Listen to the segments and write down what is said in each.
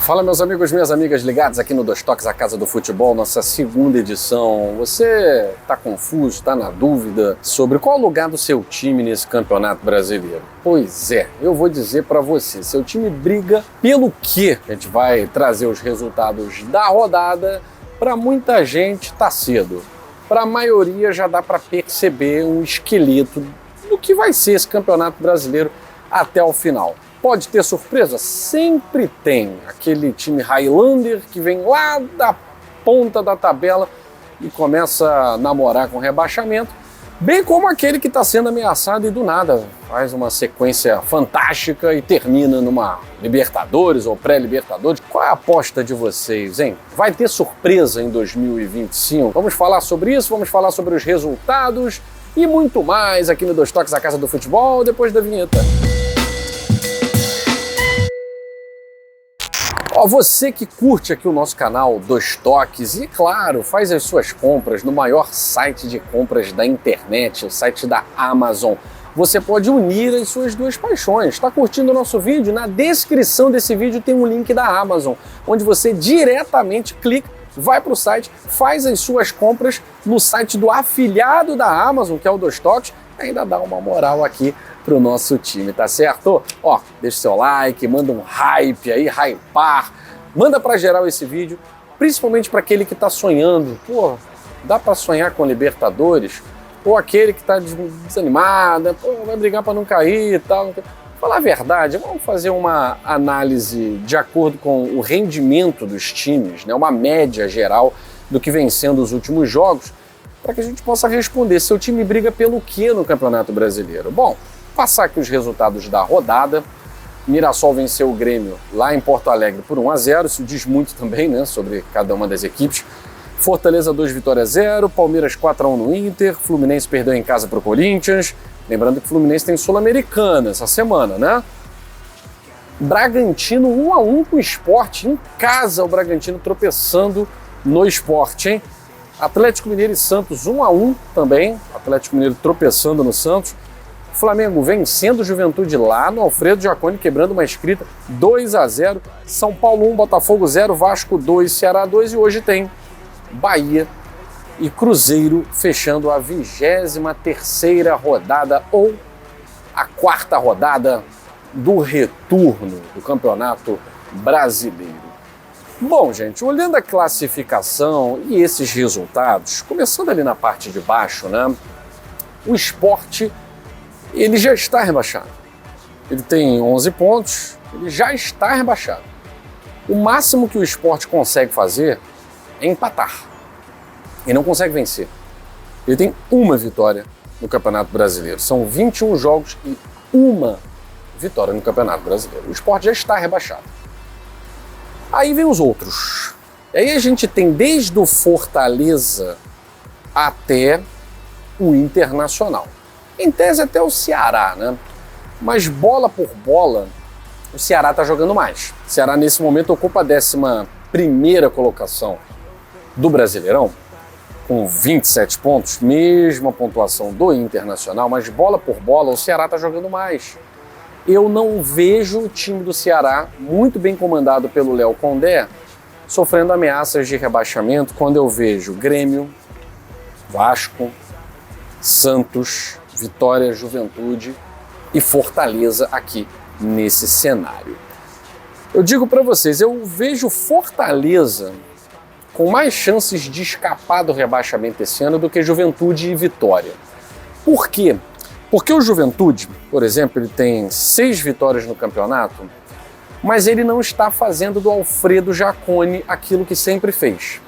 Fala, meus amigos, minhas amigas ligados aqui no Dois Toques, a Casa do Futebol, nossa segunda edição. Você está confuso, está na dúvida sobre qual o lugar do seu time nesse campeonato brasileiro? Pois é, eu vou dizer para você, seu time briga pelo quê? A gente vai trazer os resultados da rodada. Para muita gente tá cedo, para a maioria já dá para perceber um esqueleto do que vai ser esse campeonato brasileiro até o final. Pode ter surpresa? Sempre tem. Aquele time Highlander que vem lá da ponta da tabela e começa a namorar com rebaixamento, bem como aquele que está sendo ameaçado e do nada faz uma sequência fantástica e termina numa Libertadores ou pré-Libertadores. Qual é a aposta de vocês, hein? Vai ter surpresa em 2025? Vamos falar sobre isso, vamos falar sobre os resultados e muito mais aqui no Dois Toques, a Casa do Futebol, depois da vinheta. Ó, você que curte aqui o nosso canal Dois Toques e, claro, faz as suas compras no maior site de compras da internet, o site da Amazon, você pode unir as suas duas paixões. Está curtindo o nosso vídeo? Na descrição desse vídeo tem um link da Amazon, onde você diretamente clica, vai para o site, faz as suas compras no site do afiliado da Amazon, que é o Dois Toques, e ainda dá uma moral aqui pro nosso time, tá certo? Ó, deixa seu like, manda um hype aí, hypar, manda pra geral esse vídeo, principalmente para aquele que tá sonhando, pô, dá para sonhar com Libertadores, ou aquele que tá desanimado, pô, vai brigar para não cair e tal. Falar a verdade, vamos fazer uma análise de acordo com o rendimento dos times, né? Uma média geral do que vem sendo os últimos jogos, para que a gente possa responder, seu time briga pelo quê no Campeonato Brasileiro? Bom, passar aqui os resultados da rodada. Mirassol venceu o Grêmio lá em Porto Alegre por 1-0, isso diz muito também, né, sobre cada uma das equipes. Fortaleza 2 vitórias 0, Palmeiras 4-1 no Inter, Fluminense perdeu em casa para o Corinthians, lembrando que o Fluminense tem Sul-Americana essa semana, né? Bragantino 1-1 com o Sport, em casa o Bragantino tropeçando no Sport, hein? Atlético Mineiro e Santos 1-1 também, Atlético Mineiro tropeçando no Santos. Flamengo vencendo o Juventude lá no Alfredo Jaconi, quebrando uma escrita 2-0. São Paulo 1, Botafogo 0, Vasco 2, Ceará 2 e hoje tem Bahia e Cruzeiro fechando a 23ª rodada ou a 4ª rodada do retorno do Campeonato Brasileiro. Bom, gente, olhando a classificação e esses resultados, começando ali na parte de baixo, né? O Sport, ele já está rebaixado. Ele tem 11 pontos, ele já está rebaixado. O máximo que o Sport consegue fazer é empatar. Ele não consegue vencer. Ele tem uma vitória no Campeonato Brasileiro. São 21 jogos e uma vitória no Campeonato Brasileiro. O Sport já está rebaixado. Aí vem os outros. E aí a gente tem desde o Fortaleza até o Internacional. Em tese até o Ceará, né? Mas bola por bola, o Ceará está jogando mais. O Ceará nesse momento ocupa a 11ª colocação do Brasileirão, com 27 pontos, mesma pontuação do Internacional, mas bola por bola o Ceará está jogando mais. Eu não vejo o time do Ceará, muito bem comandado pelo Léo Condé, sofrendo ameaças de rebaixamento quando eu vejo Grêmio, Vasco, Santos, Vitória, Juventude e Fortaleza aqui nesse cenário. Eu digo para vocês, eu vejo Fortaleza com mais chances de escapar do rebaixamento esse ano do que Juventude e Vitória. Por quê? Porque o Juventude, por exemplo, ele tem 6 vitórias no campeonato, mas ele não está fazendo do Alfredo Jaconi aquilo que sempre fez,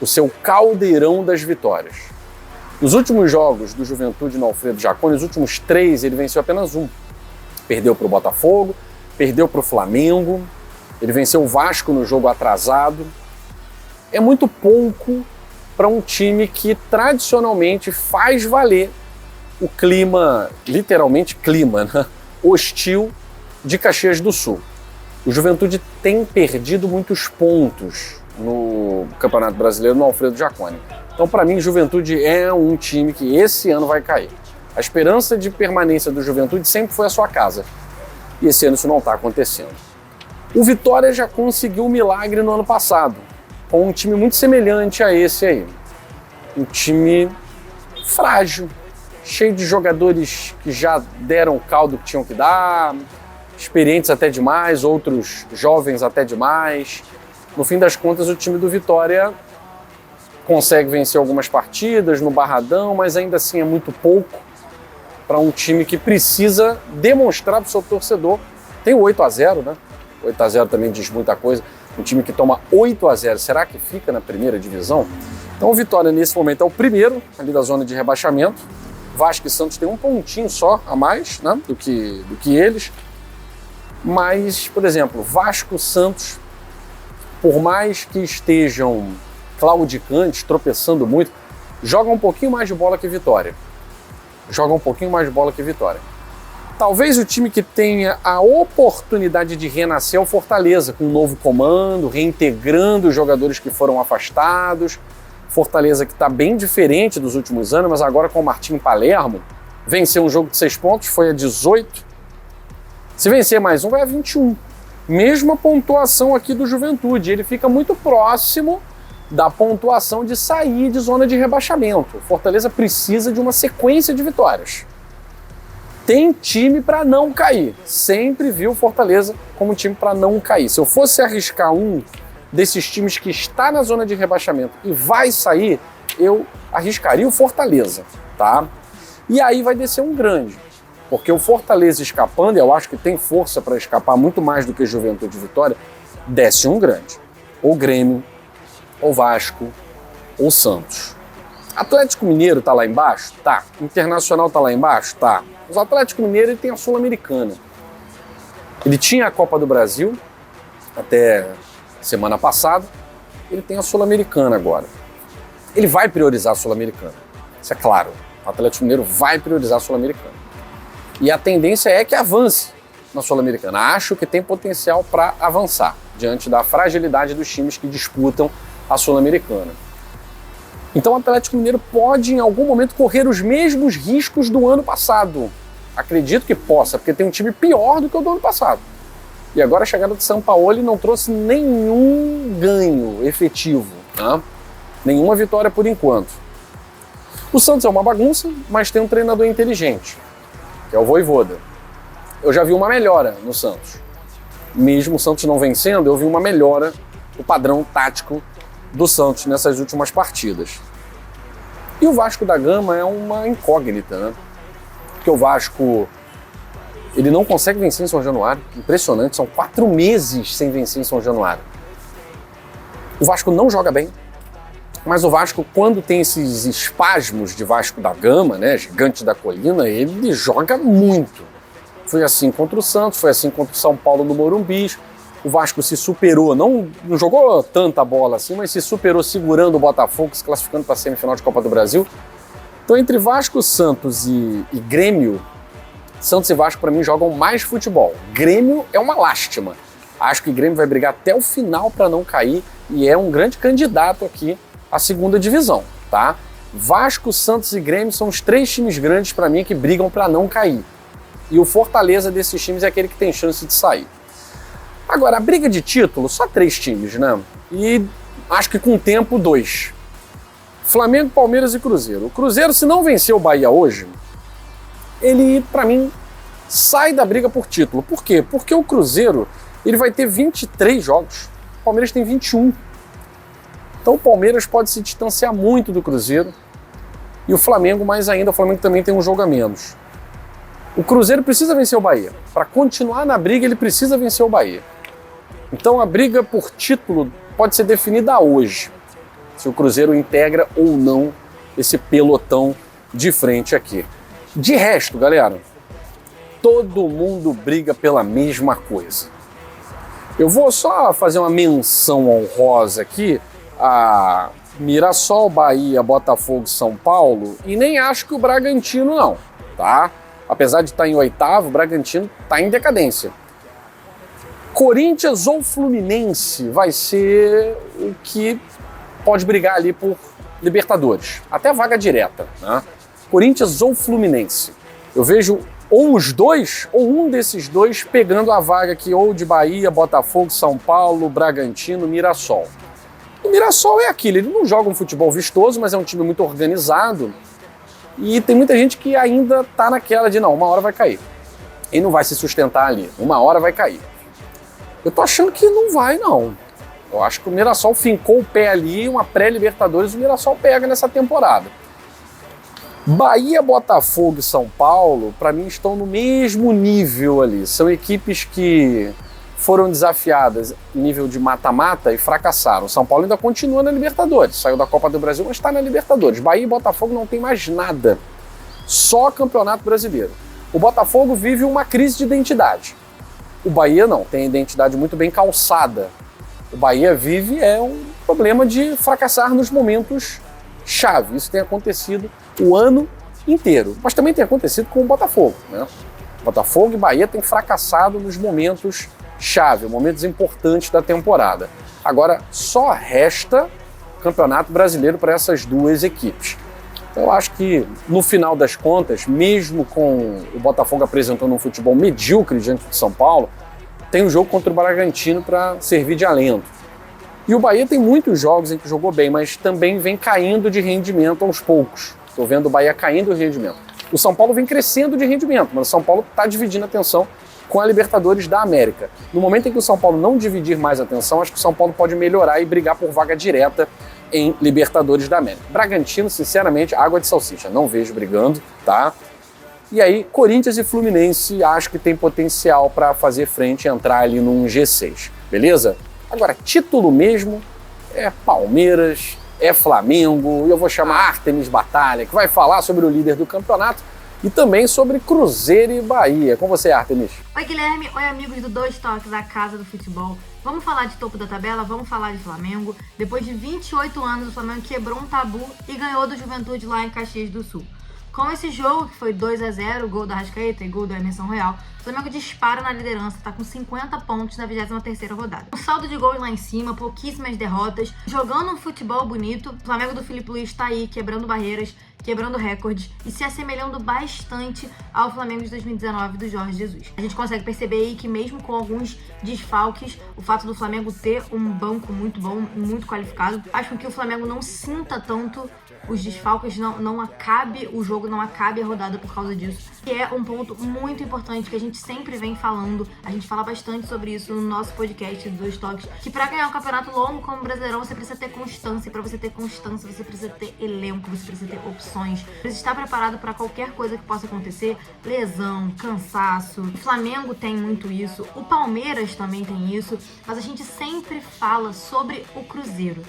o seu caldeirão das vitórias. Nos últimos jogos do Juventude no Alfredo Jaconi, os últimos 3, ele venceu apenas um. Perdeu para o Botafogo, perdeu para o Flamengo, ele venceu o Vasco no jogo atrasado. É muito pouco para um time que tradicionalmente faz valer o clima, literalmente clima, né? Hostil de Caxias do Sul. O Juventude tem perdido muitos pontos no Campeonato Brasileiro no Alfredo Jaconi. Então, para mim, Juventude é um time que esse ano vai cair. A esperança de permanência do Juventude sempre foi a sua casa. E esse ano isso não está acontecendo. O Vitória já conseguiu um milagre no ano passado, com um time muito semelhante a esse aí. Um time frágil, cheio de jogadores que já deram o caldo que tinham que dar, experientes até demais, outros jovens até demais. No fim das contas, o time do Vitória consegue vencer algumas partidas no Barradão, mas ainda assim é muito pouco para um time que precisa demonstrar para o seu torcedor. Tem o 8-0, né? 8-0 também diz muita coisa. Um time que toma 8-0, será que fica na primeira divisão? Então o Vitória nesse momento é o primeiro ali da zona de rebaixamento. Vasco e Santos tem um pontinho só a mais, né, do que eles. Mas, por exemplo, Vasco e Santos, por mais que estejam claudicantes, tropeçando muito, jogam um pouquinho mais de bola que Vitória. Jogam um pouquinho mais de bola que Vitória. Talvez o time que tenha a oportunidade de renascer é o Fortaleza, com um novo comando, reintegrando os jogadores que foram afastados. Fortaleza que está bem diferente dos últimos anos, mas agora com o Martim Palermo, venceu um jogo de 6 pontos, foi a 18. Se vencer mais um, vai a 21. Mesma pontuação aqui do Juventude. Ele fica muito próximo da pontuação de sair de zona de rebaixamento. O Fortaleza precisa de uma sequência de vitórias. Tem time para não cair. Sempre viu o Fortaleza como time para não cair. Se eu fosse arriscar um desses times que está na zona de rebaixamento e vai sair, eu arriscaria o Fortaleza, tá? E aí vai descer um grande, porque o Fortaleza escapando, eu acho que tem força para escapar muito mais do que Juventude e Vitória, desce um grande. Ou Grêmio, ou Vasco, ou Santos. Atlético Mineiro tá lá embaixo? Tá. Internacional tá lá embaixo? Tá. Os Atlético Mineiro ele tem a Sul-Americana. Ele tinha a Copa do Brasil até semana passada, ele tem a Sul-Americana agora. Ele vai priorizar a Sul-Americana, isso é claro. O Atlético Mineiro vai priorizar a Sul-Americana. E a tendência é que avance na Sul-Americana. Acho que tem potencial para avançar, diante da fragilidade dos times que disputam a Sul-Americana. Então o Atlético Mineiro pode, em algum momento, correr os mesmos riscos do ano passado. Acredito que possa, porque tem um time pior do que o do ano passado. E agora a chegada de Sampaoli não trouxe nenhum ganho efetivo, né? Nenhuma vitória por enquanto. O Santos é uma bagunça, mas tem um treinador inteligente, que é o Vojvoda. Eu já vi uma melhora no Santos. Mesmo o Santos não vencendo, eu vi uma melhora no padrão tático do Santos nessas últimas partidas. E o Vasco da Gama é uma incógnita, né? Porque o Vasco ele não consegue vencer em São Januário. Impressionante, são 4 meses sem vencer em São Januário. O Vasco não joga bem, mas o Vasco, quando tem esses espasmos de Vasco da Gama, né, gigante da colina, ele joga muito. Foi assim contra o Santos, foi assim contra o São Paulo no Morumbi. O Vasco se superou, não jogou tanta bola assim, mas se superou segurando o Botafogo, se classificando para a semifinal de Copa do Brasil. Então, entre Vasco, Santos e Grêmio, Santos e Vasco, para mim, jogam mais futebol. Grêmio é uma lástima. Acho que o Grêmio vai brigar até o final para não cair e é um grande candidato aqui à segunda divisão, tá? Vasco, Santos e Grêmio são os 3 times grandes para mim que brigam para não cair. E o Fortaleza desses times é aquele que tem chance de sair. Agora, a briga de título, só 3 times, né? E acho que com o tempo, 2. Flamengo, Palmeiras e Cruzeiro. O Cruzeiro, se não vencer o Bahia hoje, ele, para mim, sai da briga por título. Por quê? Porque o Cruzeiro ele vai ter 23 jogos, o Palmeiras tem 21. Então o Palmeiras pode se distanciar muito do Cruzeiro e o Flamengo mais ainda, o Flamengo também tem um jogo a menos. O Cruzeiro precisa vencer o Bahia. Para continuar na briga, ele precisa vencer o Bahia. Então a briga por título pode ser definida hoje, se o Cruzeiro integra ou não esse pelotão de frente aqui. De resto, galera, todo mundo briga pela mesma coisa. Eu vou só fazer uma menção honrosa aqui a Mirassol, Bahia, Botafogo, São Paulo, e nem acho que o Bragantino não, tá? Apesar de estar em 8º, o Bragantino está em decadência. Corinthians ou Fluminense vai ser o que pode brigar ali por Libertadores, até vaga direta, né? Corinthians ou Fluminense. Eu vejo ou os dois, ou um desses dois pegando a vaga aqui, ou de Bahia, Botafogo, São Paulo, Bragantino, Mirassol. O Mirassol é aquilo, ele não joga um futebol vistoso, mas é um time muito organizado, e tem muita gente que ainda tá naquela de, não, uma hora vai cair. E não vai se sustentar ali, uma hora vai cair. Eu tô achando que não vai, não. Eu acho que o Mirassol fincou o pé ali, uma pré-Libertadores, o Mirassol pega nessa temporada. Bahia, Botafogo e São Paulo, para mim, estão no mesmo nível ali. São equipes que foram desafiadas em nível de mata-mata e fracassaram. São Paulo ainda continua na Libertadores, saiu da Copa do Brasil, mas está na Libertadores. Bahia e Botafogo não tem mais nada, só Campeonato Brasileiro. O Botafogo vive uma crise de identidade. O Bahia não, tem a identidade muito bem calçada. O Bahia vive um problema de fracassar nos momentos chave. Isso tem acontecido o ano inteiro, mas também tem acontecido com o Botafogo, né? Botafogo e Bahia têm fracassado nos momentos chave, momentos importantes da temporada. Agora, só resta Campeonato Brasileiro para essas duas equipes. Então, eu acho que, no final das contas, mesmo com o Botafogo apresentando um futebol medíocre diante de São Paulo, tem um jogo contra o Bragantino para servir de alento. E o Bahia tem muitos jogos em que jogou bem, mas também vem caindo de rendimento aos poucos. Estou vendo o Bahia caindo de rendimento. O São Paulo vem crescendo de rendimento, mas o São Paulo está dividindo a atenção com a Libertadores da América. No momento em que o São Paulo não dividir mais a atenção, acho que o São Paulo pode melhorar e brigar por vaga direta em Libertadores da América. Bragantino, sinceramente, água de salsicha. Não vejo brigando, tá? E aí, Corinthians e Fluminense, acho que tem potencial para fazer frente e entrar ali num G6. Beleza? Agora, título mesmo é Palmeiras, é Flamengo, e eu vou chamar Artemis Batalha, que vai falar sobre o líder do campeonato e também sobre Cruzeiro e Bahia. Com você, Artemis. Oi, Guilherme. Oi, amigos do Dois Toques, a casa do futebol. Vamos falar de topo da tabela, vamos falar de Flamengo. Depois de 28 anos, o Flamengo quebrou um tabu e ganhou do Juventude lá em Caxias do Sul. Com esse jogo, que foi 2-0, gol da Arrascaeta e gol do Emerson Royal, o Flamengo dispara na liderança, está com 50 pontos na 23ª rodada. Um saldo de gols lá em cima, pouquíssimas derrotas, jogando um futebol bonito. O Flamengo do Filipe Luís está aí, quebrando barreiras, quebrando recordes e se assemelhando bastante ao Flamengo de 2019 do Jorge Jesus. A gente consegue perceber aí que mesmo com alguns desfalques, o fato do Flamengo ter um banco muito bom, muito qualificado, faz com que o Flamengo não sinta tanto os desfalques, não acabe o jogo, não acabe a rodada por causa disso. Que é um ponto muito importante que a gente sempre vem falando, a gente fala bastante sobre isso no nosso podcast do Dois Toques, que pra ganhar um campeonato longo como o Brasileirão, você precisa ter constância, e pra você ter constância, você precisa ter elenco, você precisa ter opções, precisa estar preparado pra qualquer coisa que possa acontecer, lesão, cansaço. O Flamengo tem muito isso, o Palmeiras também tem isso, mas a gente sempre fala sobre o Cruzeiro.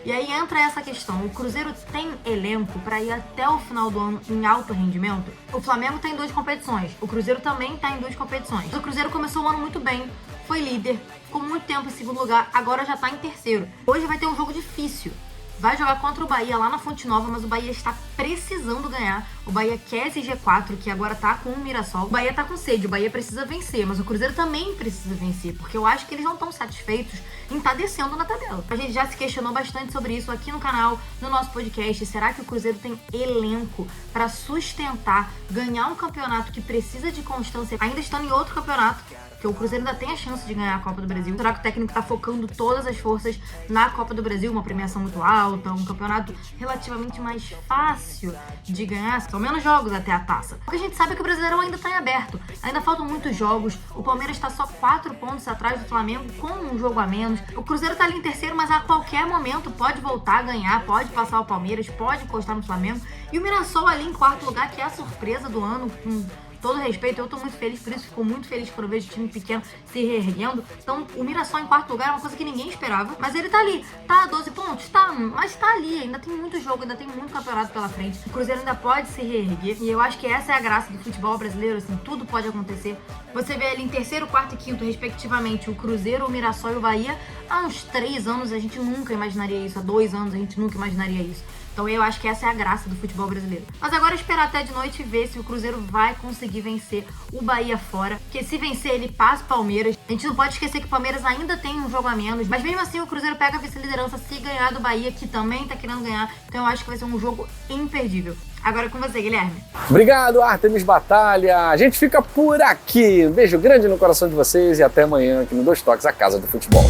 E aí entra essa questão, o Cruzeiro tem elenco para ir até o final do ano em alto rendimento? O Flamengo tem 2 competições, o Cruzeiro também está em 2 competições. O Cruzeiro começou o ano muito bem, foi líder, ficou muito tempo em segundo lugar, agora já está em terceiro. Hoje vai ter um jogo difícil. Vai jogar contra o Bahia lá na Fonte Nova, mas o Bahia está precisando ganhar. O Bahia quer esse G4, que agora tá com o Mirassol. O Bahia tá com sede, o Bahia precisa vencer, mas o Cruzeiro também precisa vencer, porque eu acho que eles não estão satisfeitos em estar descendo na tabela. A gente já se questionou bastante sobre isso aqui no canal, no nosso podcast. Será que o Cruzeiro tem elenco para sustentar, ganhar um campeonato que precisa de constância, ainda estando em outro campeonato? Porque o Cruzeiro ainda tem a chance de ganhar a Copa do Brasil. Será que o técnico tá focando todas as forças na Copa do Brasil? Uma premiação muito alta, um campeonato relativamente mais fácil de ganhar. São menos jogos até a taça. O que a gente sabe é que o Brasileirão ainda tá em aberto. Ainda faltam muitos jogos. O Palmeiras tá só 4 pontos atrás do Flamengo, com um jogo a menos. O Cruzeiro tá ali em terceiro, mas a qualquer momento pode voltar a ganhar, pode passar o Palmeiras, pode encostar no Flamengo. E o Mirassol ali em quarto lugar, que é a surpresa do ano, com todo respeito, eu tô muito feliz por isso, fico muito feliz quando eu vejo o time pequeno se reerguendo. Então, o Mirassol em quarto lugar é uma coisa que ninguém esperava, mas ele tá ali, tá a 12 pontos? Tá, mas tá ali, ainda tem muito jogo, ainda tem muito campeonato pela frente. O Cruzeiro ainda pode se reerguer, e eu acho que essa é a graça do futebol brasileiro, assim, tudo pode acontecer. Você vê ali em terceiro, quarto e quinto, respectivamente, o Cruzeiro, o Mirassol e o Bahia. Há uns 3 anos a gente nunca imaginaria isso, há 2 anos a gente nunca imaginaria isso. Então eu acho que essa é a graça do futebol brasileiro. Mas agora esperar até de noite e ver se o Cruzeiro vai conseguir vencer o Bahia fora. Porque se vencer, ele passa o Palmeiras. A gente não pode esquecer que o Palmeiras ainda tem um jogo a menos. Mas mesmo assim, o Cruzeiro pega a vice-liderança se ganhar do Bahia, que também tá querendo ganhar. Então eu acho que vai ser um jogo imperdível. Agora é com você, Guilherme. Obrigado, Artemis Batalha. A gente fica por aqui. Um beijo grande no coração de vocês e até amanhã aqui no Dois Toques, a Casa do Futebol.